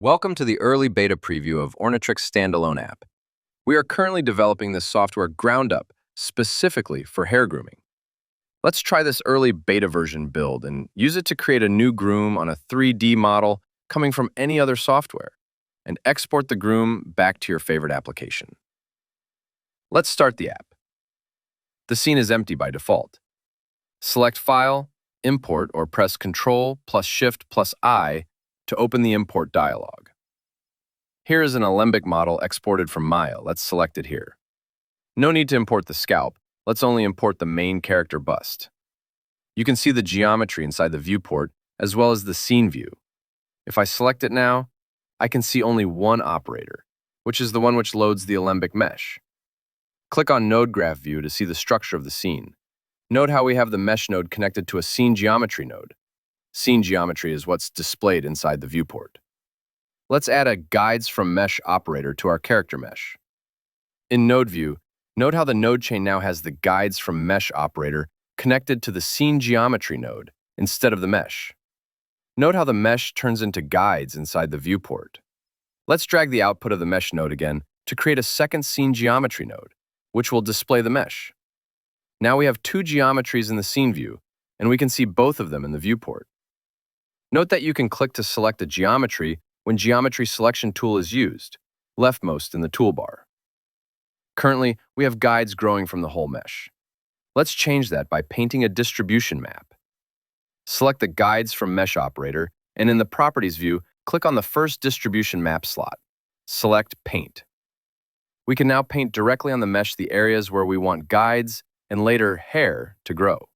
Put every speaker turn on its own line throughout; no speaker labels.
Welcome to the early beta preview of Ornatrix Standalone app. We are currently developing this software ground up specifically for hair grooming. Let's try this early beta version build and use it to create a new groom on a 3D model coming from any other software, and export the groom back to your favorite application. Let's start the app. The scene is empty by default. Select File, Import, or press Ctrl plus Shift plus I to open the import dialog. Here is an alembic model exported from Maya. Let's select it here. No need to import the scalp. Let's only import the main character bust. You can see the geometry inside the viewport as well as the scene view. If I select it now, I can see only one operator, which is the one which loads the alembic mesh. Click on Node Graph View to see the structure of the scene. Note how we have the mesh node connected to a scene geometry node. Scene geometry is what's displayed inside the viewport. Let's add a Guides from Mesh operator to our character mesh. In Node View, note how the node chain now has the Guides from Mesh operator connected to the scene geometry node instead of the mesh. Note how the mesh turns into guides inside the viewport. Let's drag the output of the mesh node again to create a second scene geometry node, which will display the mesh. Now we have two geometries in the scene view, and we can see both of them in the viewport. Note that you can click to select a geometry when Geometry Selection tool is used, leftmost in the toolbar. Currently, we have guides growing from the whole mesh. Let's change that by painting a distribution map. Select the Guides from Mesh operator, and in the Properties view, click on the first distribution map slot. Select Paint. We can now paint directly on the mesh the areas where we want guides and later hair to grow.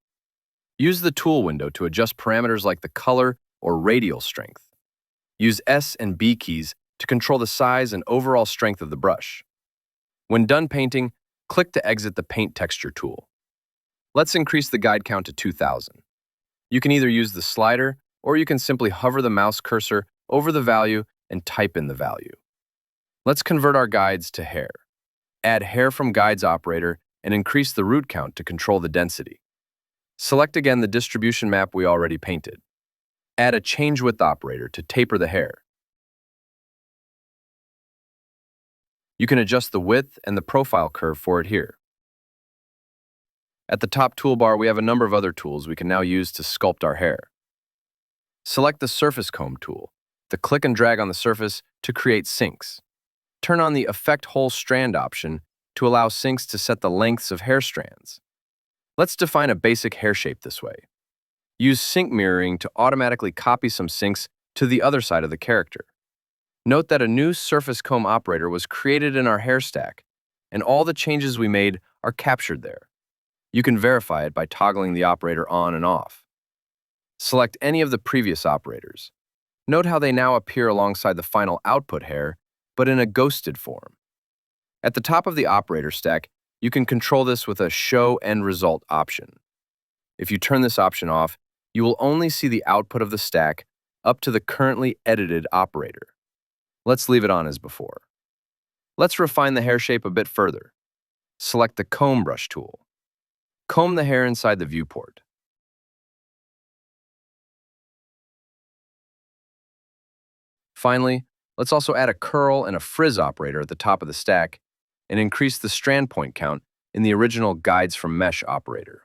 Use the tool window to adjust parameters like the color or radial strength. Use S and B keys to control the size and overall strength of the brush. When done painting, click to exit the Paint Texture tool. Let's increase the guide count to 2000. You can either use the slider or you can simply hover the mouse cursor over the value and type in the value. Let's convert our guides to hair. Add hair from guides operator and increase the root count to control the density. Select again the distribution map we already painted. Add a change width operator to taper the hair. You can adjust the width and the profile curve for it here. At the top toolbar, we have a number of other tools we can now use to sculpt our hair. Select the Surface Comb tool, the click and drag on the surface to create sinks. Turn on the Affect Whole Strand option to allow sinks to set the lengths of hair strands. Let's define a basic hair shape this way. Use sink mirroring to automatically copy some sinks to the other side of the character. Note that a new surface comb operator was created in our hair stack, and all the changes we made are captured there. You can verify it by toggling the operator on and off. Select any of the previous operators. Note how they now appear alongside the final output hair, but in a ghosted form. At the top of the operator stack, you can control this with a Show End Result option. If you turn this option off, you will only see the output of the stack up to the currently edited operator. Let's leave it on as before. Let's refine the hair shape a bit further. Select the Comb Brush tool. Comb the hair inside the viewport. Finally, let's also add a curl and a frizz operator at the top of the stack and increase the strand point count in the original Guides from Mesh operator.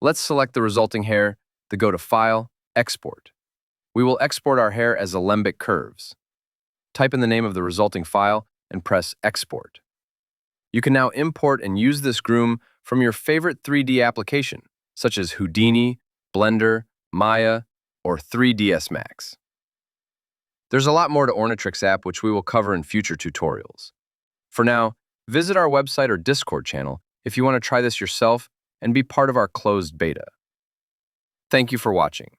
Let's select the resulting hair, then go to File, Export. We will export our hair as alembic curves. Type in the name of the resulting file and press Export. You can now import and use this groom from your favorite 3D application, such as Houdini, Blender, Maya, or 3ds Max. There's a lot more to Ornatrix app which we will cover in future tutorials. For now, visit our website or Discord channel if you want to try this yourself and be part of our closed beta. Thank you for watching.